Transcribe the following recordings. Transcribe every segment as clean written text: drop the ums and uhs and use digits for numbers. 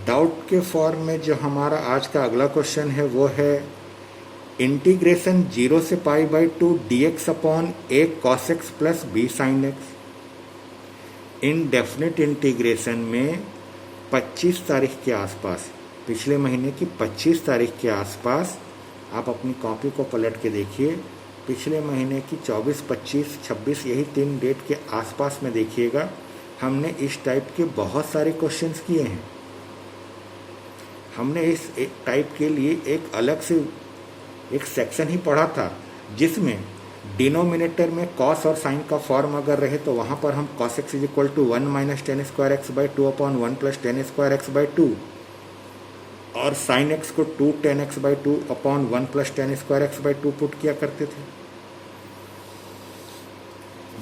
Doubt के form में जो हमारा आज का अगला क्वेश्चन है वो है इंटीग्रेशन 0 से pi by 2 dx upon a cos x plus b sin x। Indefinite integration में 25 तारीख के आसपास, पिछले महीने की 25 तारीख के आसपास आप अपनी कॉपी को पलट के देखिए। पिछले महीने की 24, 25, 26 यही 3 डेट के आसपास में देखिएगा, हमने इस टाइप के बहुत सारे क्वेश्चंस किए हैं। हमने इस टाइप के लिए एक अलग से एक सेक्शन ही पढ़ा था जिसमें डिनोमिनेटर में कॉस और साइन का फॉर्म अगर रहे तो वहाँ पर हम cos x is equal to 1 minus tan square x by 2 upon 1 plus tan square x by 2 और साइन एक्स को 2 tan x by 2 upon 1 plus tan square x by 2 put किया करते थे।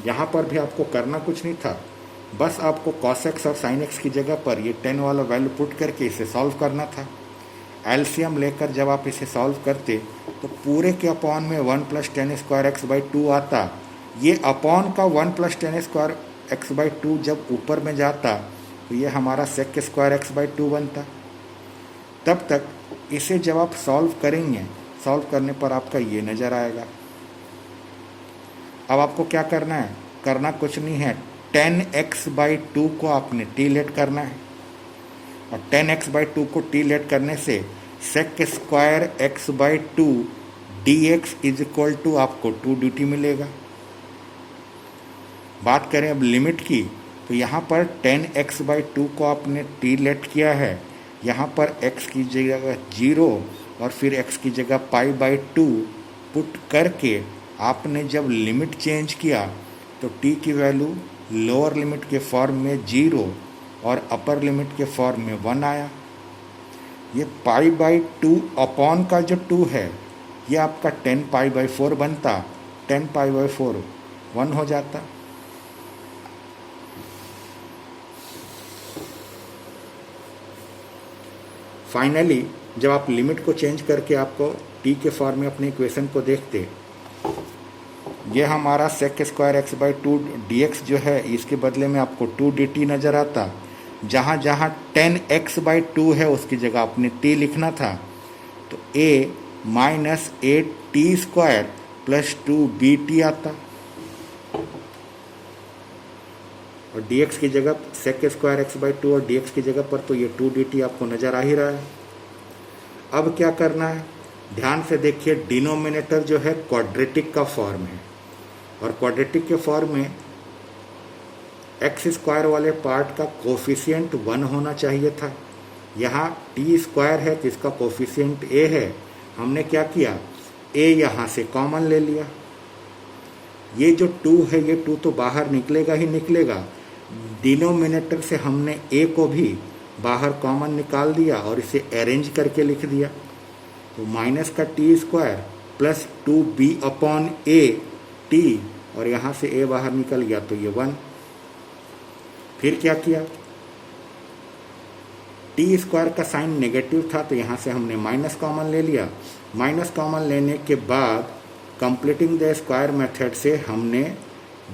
यहाँ पर भी आपको करना कुछ नहीं था, बस आपको कॉस एक्स और साइन एक्स की जगह पर ये 10 वाला वैल्यू पुट करके इसे सॉल्व करना था। एलसीएम लेकर जब आप इसे सॉल्व करते तो पूरे के अपॉन में 1 plus tan square x by 2 आता। ये अपॉन का 1 plus tan square x by 2 जब ऊपर में जाता तो ये हमारा सेक स्क्वायर एक्स बाई 2 बनता। तब तक इसे जब आप सॉल्व करेंगे, सॉल्व करने पर आपका ये नज़र आएगा। अब आपको क्या करना है, करना कुछ नहीं है, 10x बाई 2 को आपने टी लेट करना है और 10x बाई 2 को टी लेट करने से sec square x by 2 dx is equal to आपको 2dt मिलेगा। बात करें अब लिमिट की तो यहाँ पर 10x बाई 2 को आपने टी लेट किया है, यहाँ पर x की जगह 0 और फिर x की जगह पाई बाई 2 पुट करके आपने जब लिमिट चेंज किया तो t की वैल्यू लोअर लिमिट के फॉर्म में 0 और अपर लिमिट के फॉर्म में 1 आया। ये पाई बाई 2 अपॉन का जो 2 है ये आपका 10 पाई बाई 4 बनता, 10 पाई बाई 4 1 हो जाता। फाइनली जब आप लिमिट को चेंज करके आपको t के फॉर्म में अपने इक्वेशन को देखते, ये हमारा sec square x by 2 dx जो है इसके बदले में आपको 2dt नज़र आता। जहाँ जहाँ 10x बाई 2 है उसकी जगह आपने t लिखना था, तो a minus 8t square plus 2bt आता और dx की जगह सेक स्क्वायर एक्स बाई 2 और dx की जगह पर तो ये 2dt आपको नज़र आ ही रहा है। अब क्या करना है, ध्यान से देखिए, डिनोमिनेटर जो है क्वाड्रेटिक का फॉर्म है और क्वाड्रेटिक के फॉर्म में एक्स स्क्वायर वाले पार्ट का कोफिशिएंट 1 होना चाहिए था। यहाँ टी स्क्वायर है जिसका कोफिशिएंट a है, हमने क्या किया, a यहाँ से कॉमन ले लिया। ये जो 2 है ये 2 तो बाहर निकलेगा ही निकलेगा, डिनोमिनेटर से हमने a को भी बाहर कॉमन निकाल दिया और इसे अरेंज करके लिख दिया। तो माइनस का T square plus 2b upon a t और यहाँ से a बाहर निकल गया तो ये 1। फिर क्या किया, टी स्क्वायर का साइन नेगेटिव था तो यहाँ से हमने माइनस कॉमन ले लिया। माइनस कॉमन लेने के बाद कंप्लीटिंग द स्क्वायर मेथड से हमने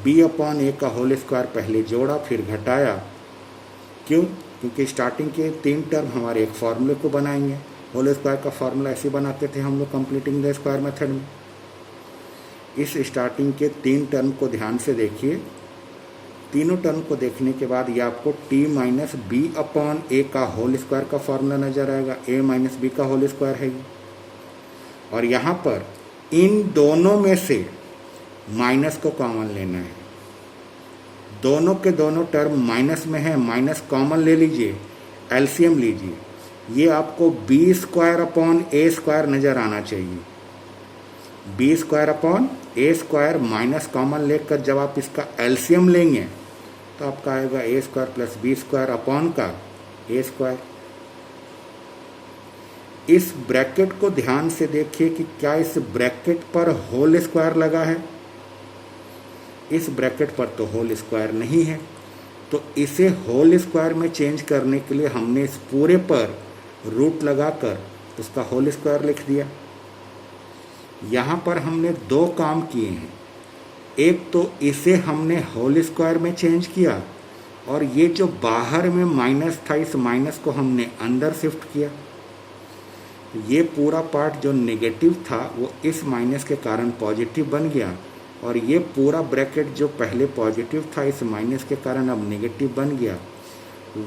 b अपॉन a का होल स्क्वायर पहले जोड़ा फिर घटाया। क्यों, क्योंकि स्टार्टिंग के 3 टर्म हमारे एक फार्मूले को बनाएंगे। होल स्क्वायर का फार्मूला ऐसे बनाते थे हम लोग कंप्लीटिंग द स्क्वायर मेथड में। इस स्टार्टिंग के 3 टर्म को ध्यान से देखिए, तीनों टर्म को देखने के बाद ये आपको t माइनस बी अपॉन ए का होल स्क्वायर का फॉर्मूला नजर आएगा। a माइनस बी का होल स्क्वायर है ये, और यहाँ पर इन दोनों में से माइनस को कॉमन लेना है। दोनों के दोनों टर्म माइनस में है, माइनस कॉमन ले लीजिए, एलसीएम लीजिए। ये आपको B square upon A square नजर आना चाहिए। B square upon A square minus common लेकर जब आप इसका एलसीएम लेंगे तो आपका आएगा A square plus B square upon का ए स्क्वायर। इस ब्रैकेट को ध्यान से देखिए कि क्या इस ब्रैकेट पर होल स्क्वायर लगा है। इस ब्रैकेट पर तो होल स्क्वायर नहीं है, तो इसे होल स्क्वायर में चेंज करने के लिए हमने इस पूरे पर रूट लगाकर उसका होल स्क्वायर लिख दिया। यहाँ पर हमने 2 काम किए हैं। एक तो इसे हमने होल स्क्वायर में चेंज किया और ये जो बाहर में माइनस था, इस माइनस को हमने अंदर शिफ्ट किया। ये पूरा पार्ट जो नेगेटिव था वो इस माइनस के कारण पॉजिटिव बन गया, और ये पूरा ब्रैकेट जो पहले पॉजिटिव था इस माइनस के कारण अब नेगेटिव बन गया।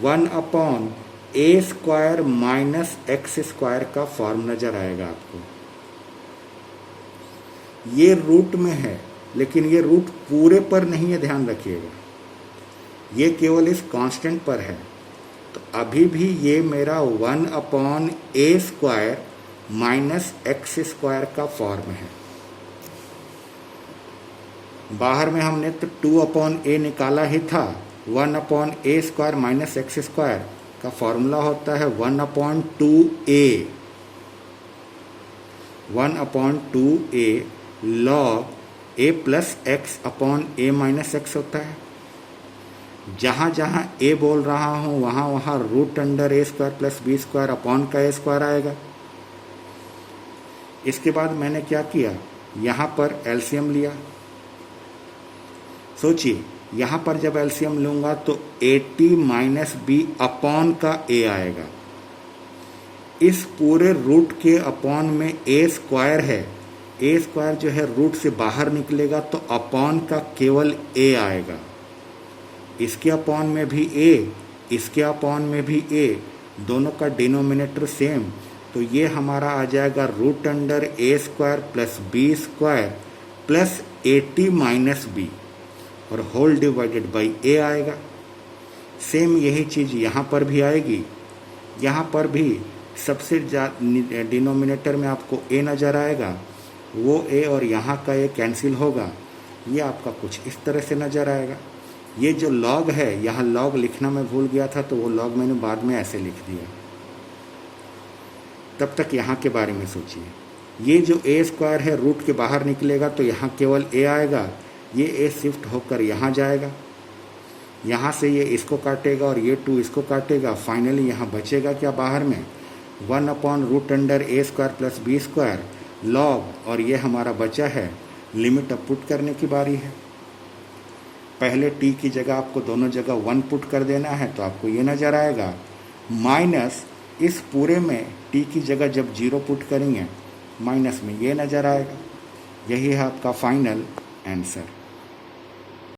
1/a² माइनस x² का फॉर्म नजर आएगा आपको। ये रूट में है, लेकिन ये रूट पूरे पर नहीं है, ध्यान रखिएगा, ये केवल इस कांस्टेंट पर है। तो अभी भी ये मेरा 1/a² माइनस x² का फॉर्म है। बाहर में हमने तो 2/a निकाला ही था। 1/a² माइनस x² का फॉर्मूला होता है 1/2a। 1/2a log a plus x upon a minus x होता है। जहाँ जहाँ a बोल रहा हूँ वहाँ वहाँ √a² प्लस b² अपॉन का a² आएगा। इसके बाद मैंने क्या किया, यहाँ पर एलसीएम लिया। सोचिए, यहाँ पर जब एलसीएम लूँगा तो 80 माइनस b अपॉन का a आएगा। इस पूरे रूट के अपॉन में a² है, a² जो है रूट से बाहर निकलेगा तो अपॉन का केवल a आएगा। इसके अपॉन में भी a, इसके अपॉन में भी a, दोनों का डिनोमिनेटर सेम, तो ये हमारा आ जाएगा √a² plus b² plus 80 minus b और होल डिवाइडेड बाई a आएगा। सेम यही चीज़ यहाँ पर भी आएगी। यहाँ पर भी सबसे डिनोमिनेटर में आपको a नज़र आएगा, वो a और यहाँ का a कैंसिल होगा, ये आपका कुछ इस तरह से नज़र आएगा। ये जो लॉग है, यहाँ लॉग लिखना मैं भूल गया था, तो वो लॉग मैंने बाद में ऐसे लिख दिया। तब तक यहाँ के बारे में सोचिए। ये जो a² है रूट के बाहर निकलेगा तो यहाँ केवल a आएगा, ये a शिफ्ट होकर यहाँ जाएगा, यहाँ से ये इसको काटेगा और ये 2 इसको काटेगा। फाइनली यहाँ बचेगा क्या बाहर में, 1/√a² प्लस b² लॉग, और ये हमारा बचा है। लिमिट अब पुट करने की बारी है। पहले t की जगह आपको दोनों जगह 1 पुट कर देना है, तो आपको ये नज़र आएगा माइनस इस पूरे में t की जगह जब 0 पुट करेंगे माइनस में ये नज़र आएगा। यही है आपका फाइनल आंसर।